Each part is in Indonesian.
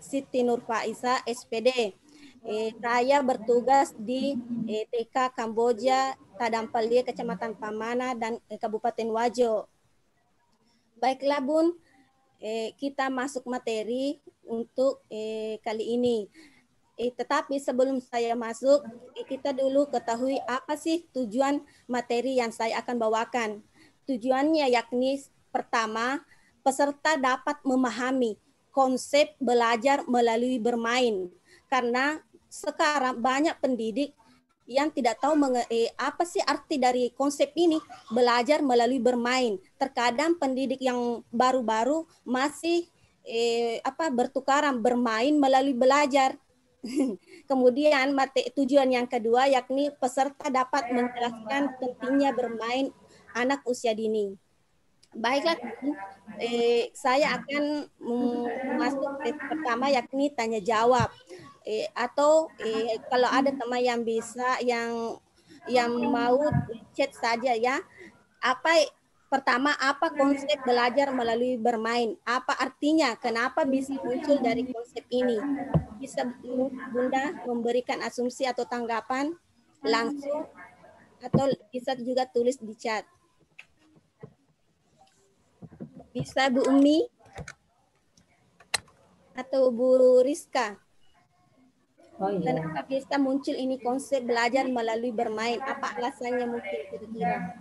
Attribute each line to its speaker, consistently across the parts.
Speaker 1: Siti Nurfaiza, SPD. Saya bertugas di TK Kamboja, Tadampalia, Kecamatan Pamana, dan Kabupaten Wajo. Baiklah Bun, kita masuk materi untuk kali ini. Tetapi sebelum saya masuk, kita dulu ketahui apa sih tujuan materi yang saya akan bawakan. Tujuannya yakni pertama, peserta dapat memahami konsep belajar melalui bermain. Karena sekarang banyak pendidik yang tidak tahu apa sih arti dari konsep ini, belajar melalui bermain. Terkadang pendidik yang baru-baru masih bertukaran bermain melalui belajar. Kemudian tujuan yang kedua yakni peserta dapat menjelaskan pentingnya bermain anak usia dini. Baiklah, saya akan masuk ke pertama yakni tanya jawab. Atau kalau ada teman yang bisa yang mau chat saja ya. Pertama, apa konsep belajar melalui bermain? Apa artinya? Kenapa bisa muncul dari konsep ini? Bisa Bunda memberikan asumsi atau tanggapan langsung atau bisa juga tulis di chat. Bisa Bu Umi atau Bu Rizka?
Speaker 2: Oh iya.
Speaker 1: Kenapa bisa muncul ini konsep belajar melalui bermain? Apa alasannya mungkin kira-kira?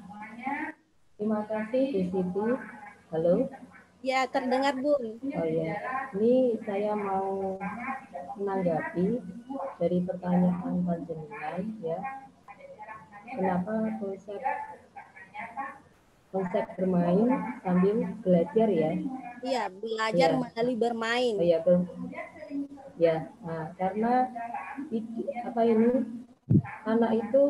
Speaker 2: Terima kasih Bu Siti. Halo.
Speaker 1: Ya, terdengar Bun.
Speaker 2: Oh iya. Ini saya mau menanggapi dari pertanyaan panjenengan ya. Kenapa konsep bermain sambil belajar ya?
Speaker 1: Iya, belajar
Speaker 2: ya.
Speaker 1: melalui bermain.
Speaker 2: Oh iya, ya. Nah, karena ini anak itu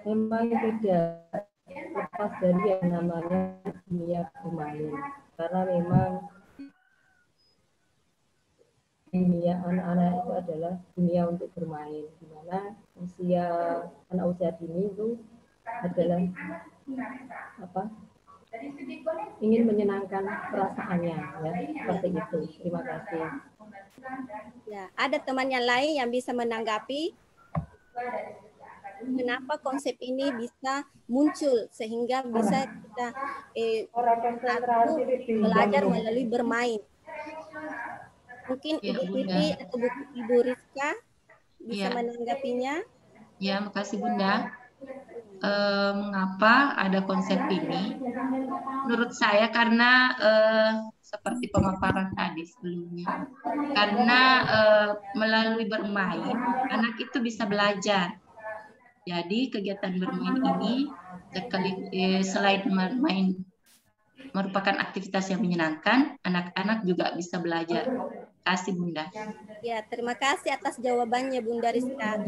Speaker 2: memang tidak lepas dari yang namanya dunia bermain, karena memang dunia anak-anak itu adalah dunia untuk bermain, di mana anak usia dini itu adalah ingin menyenangkan perasaannya ya, seperti itu. Terima kasih.
Speaker 1: Ya, ada teman yang lain yang bisa menanggapi kenapa konsep ini bisa muncul sehingga bisa kita belajar melalui bermain. Mungkin
Speaker 3: Ya,
Speaker 1: Ibu Titi atau Ibu Rizka bisa menanggapinya.
Speaker 3: Ya, makasih Bunda. Mengapa ada konsep ini? Menurut saya karena seperti pemaparan tadi sebelumnya, karena melalui bermain anak itu bisa belajar. Jadi kegiatan bermain ini selain bermain merupakan aktivitas yang menyenangkan, anak-anak juga bisa belajar. Terima kasih Bunda.
Speaker 1: Ya, terima kasih atas jawabannya Bunda Rizka.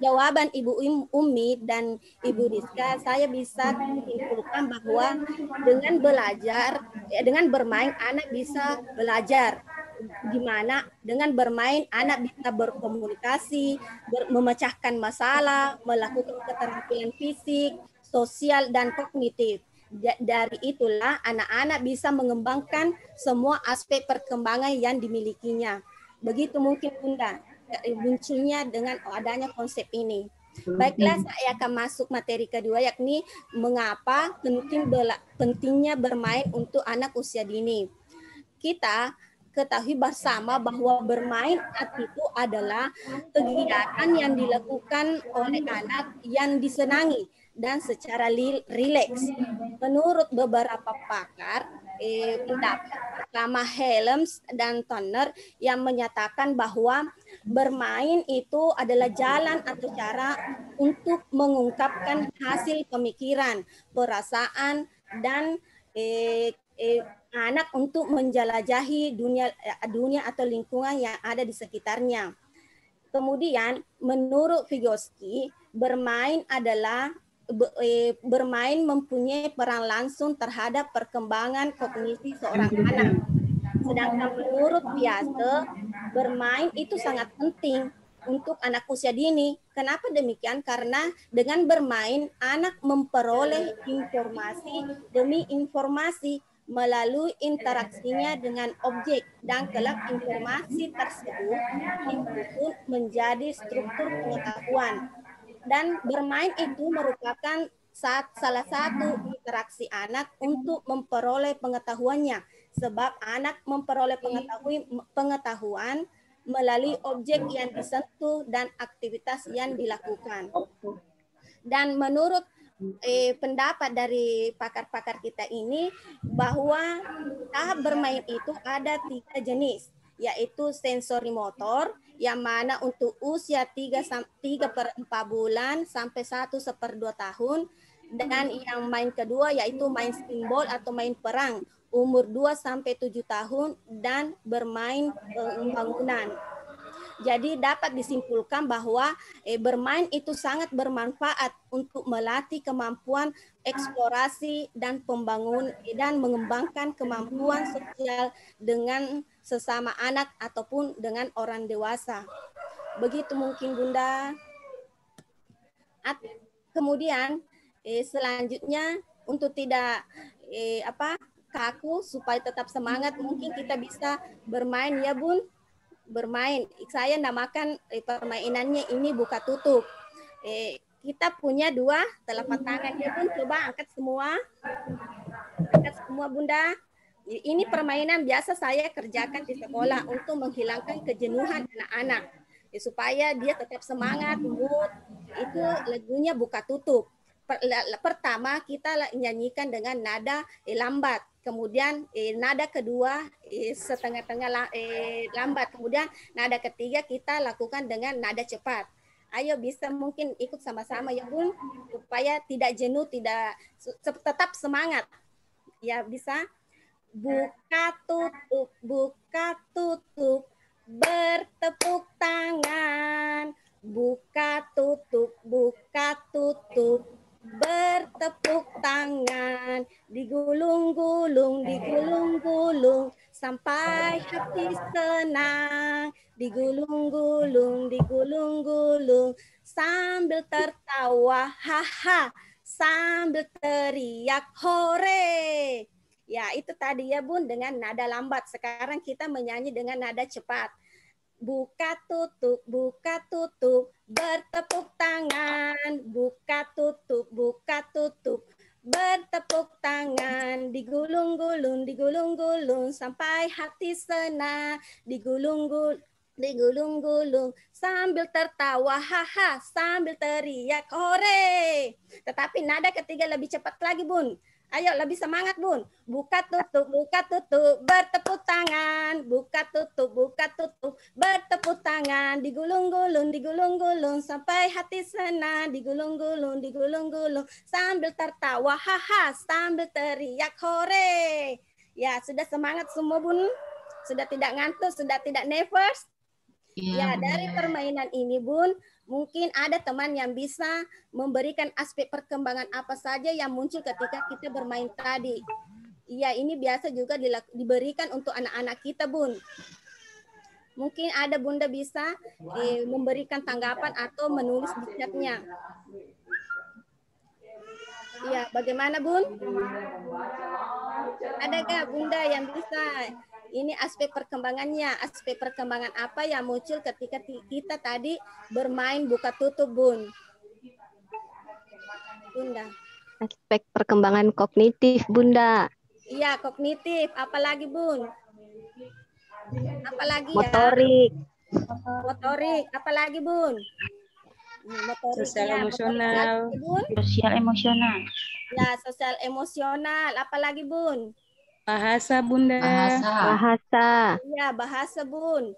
Speaker 1: Jawaban Ibu Umi dan Ibu Rizka, saya bisa simpulkan bahwa dengan bermain anak bisa belajar. Di mana dengan bermain anak bisa berkomunikasi, memecahkan masalah, melakukan keterampilan fisik, sosial, dan kognitif. Dari itulah anak-anak bisa mengembangkan semua aspek perkembangan yang dimilikinya. Begitu mungkin Bunda munculnya dengan adanya konsep ini. Baiklah, saya akan masuk materi kedua yakni mengapa pentingnya bermain untuk anak usia dini. Kita ketahui bersama bahwa bermain itu adalah kegiatan yang dilakukan oleh anak yang disenangi dan secara rileks. Menurut beberapa pakar, pendapat pertama Helms dan Turner yang menyatakan bahwa bermain itu adalah jalan atau cara untuk mengungkapkan hasil pemikiran, perasaan, dan anak untuk menjelajahi dunia atau lingkungan yang ada di sekitarnya. Kemudian menurut Vygotsky, bermain mempunyai peran langsung terhadap perkembangan kognisi seorang anak. Sedangkan menurut Piaget, bermain itu sangat penting untuk anak usia dini. Kenapa demikian? Karena dengan bermain, anak memperoleh informasi demi informasi, melalui interaksinya dengan objek dan kelak informasi tersebut disusun menjadi struktur pengetahuan. Dan bermain itu merupakan salah satu interaksi anak untuk memperoleh pengetahuannya, sebab anak memperoleh pengetahuan melalui objek yang disentuh dan aktivitas yang dilakukan. Dan menurut pendapat dari pakar-pakar kita ini, bahwa tahap bermain itu ada 3 jenis, yaitu sensori motor, yang mana untuk usia 3/4 bulan sampai 1/2 tahun, dan yang main kedua yaitu main simbol atau main perang, umur 2-7 tahun, dan bermain pembangunan. Jadi dapat disimpulkan bahwa bermain itu sangat bermanfaat untuk melatih kemampuan eksplorasi dan dan mengembangkan kemampuan sosial dengan sesama anak ataupun dengan orang dewasa. Begitu mungkin Bunda. Kemudian selanjutnya untuk tidak kaku supaya tetap semangat, mungkin kita bisa bermain ya Bun. Bermain. Saya namakan permainannya ini buka tutup. Kita punya 2 telapak tangan ya Bun. Coba angkat semua. Angkat semua Bunda. Ini permainan biasa saya kerjakan di sekolah untuk menghilangkan kejenuhan anak-anak. Supaya dia tetap semangat, mood. Itu lagunya buka tutup. Pertama kita nyanyikan dengan nada lambat. Kemudian nada kedua setengah-tengah lambat. Kemudian nada ketiga kita lakukan dengan nada cepat. Ayo bisa mungkin ikut sama-sama ya Bun, supaya tidak jenuh, tetap semangat. Ya bisa. Buka tutup, bertepuk tangan. Buka tutup, bertepuk tangan, digulung-gulung, sampai hati senang, digulung-gulung, sambil tertawa, haha, sambil teriak, hore. Ya, itu tadi ya Bun dengan nada lambat. Sekarang kita menyanyi dengan nada cepat. Buka tutup, bertepuk tangan. Buka tutup, bertepuk tangan. Digulung-gulung, sampai hati senang. Digulung-gulung, sambil tertawa, haha, sambil teriak, hore. Tetapi nada ketiga lebih cepat lagi Bun. Ayo lebih semangat Bun. Buka tutup, bertepuk tangan. Buka tutup, bertepuk tangan. Digulung-gulung, sampai hati senang. Digulung-gulung, sambil tertawa, haha, sambil teriak, hore. Ya, sudah semangat semua Bun? Sudah tidak ngantuk, sudah tidak nervous? Ya, dari permainan ini Bun, mungkin ada teman yang bisa memberikan aspek perkembangan apa saja yang muncul ketika kita bermain tadi. Iya, ini biasa juga diberikan untuk anak-anak kita Bun. Mungkin ada Bunda bisa memberikan tanggapan atau menulis di chatnya. Iya, bagaimana Bun? Ada nggak Bunda yang bisa? Ini aspek perkembangannya, aspek perkembangan apa yang muncul ketika kita tadi bermain buka tutup Bun? Bunda.
Speaker 4: Aspek perkembangan kognitif Bunda.
Speaker 1: Iya, kognitif. Apalagi Bun? Apalagi
Speaker 4: motorik.
Speaker 1: Ya? Motorik. Apalagi Bun? Motorik.
Speaker 5: Sosial emosional.
Speaker 3: Sosial emosional.
Speaker 1: Ya, sosial emosional. Apalagi Bun?
Speaker 5: Bahasa Bunda.
Speaker 4: Bahasa.
Speaker 1: Iya, bahasa Bun.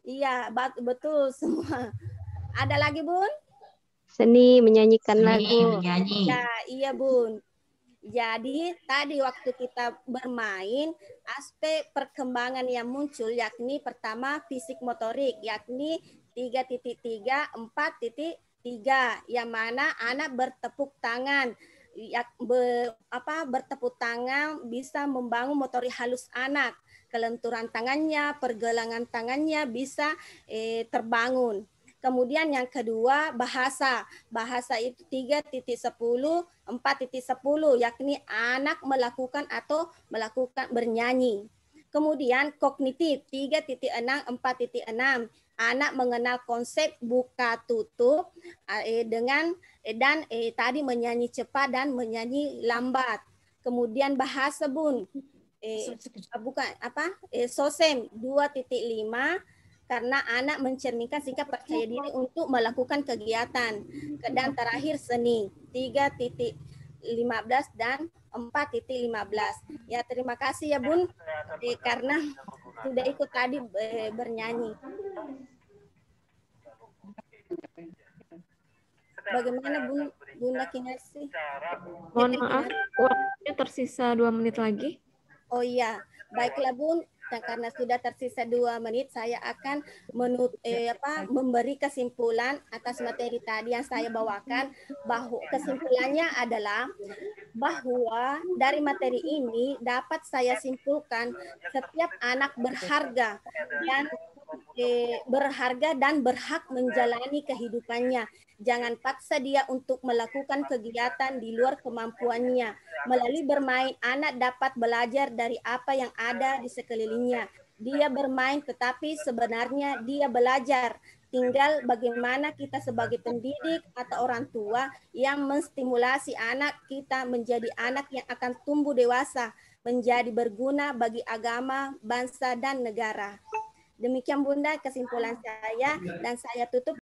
Speaker 1: Iya, betul semua. Ada lagi Bun?
Speaker 4: Seni, menyanyikan lagu.
Speaker 3: Menyanyi.
Speaker 1: Ya, iya Bun. Jadi tadi waktu kita bermain, aspek perkembangan yang muncul yakni pertama fisik motorik, yakni 3.3, 4.3, yang mana anak bertepuk tangan. Bertepuk tangan bisa membangun motorik halus anak, kelenturan tangannya, pergelangan tangannya bisa terbangun. Kemudian yang kedua bahasa. Bahasa itu 3.10, 4.10 yakni anak melakukan atau melakukan bernyanyi. Kemudian kognitif 3.6, 4.6 anak mengenal konsep buka tutup dengan tadi menyanyi cepat dan menyanyi lambat. Kemudian bahasa Bun SOSEM 2.5 karena anak mencerminkan sikap percaya diri untuk melakukan kegiatan. Dan terakhir seni 3.15 dan 4.15. Ya, terima kasih ya Bun karena sudah ikut tadi bernyanyi. Bagaimana Bunda Kinasi?
Speaker 6: Mohon maaf, waktunya tersisa 2 menit lagi.
Speaker 1: Oh iya, baiklah Bun. Nah, karena sudah tersisa 2 menit, saya akan memberi kesimpulan atas materi tadi yang saya bawakan. Bahwa kesimpulannya adalah bahwa dari materi ini dapat saya simpulkan setiap anak berharga dan berhak menjalani kehidupannya. Jangan paksa dia untuk melakukan kegiatan di luar kemampuannya. Melalui bermain, anak dapat belajar dari apa yang ada di sekelilingnya. Dia bermain, tetapi sebenarnya dia belajar. Tinggal bagaimana kita sebagai pendidik atau orang tua yang menstimulasi anak kita menjadi anak yang akan tumbuh dewasa, menjadi berguna bagi agama, bangsa, dan negara. Demikian Bunda kesimpulan saya, dan saya tutup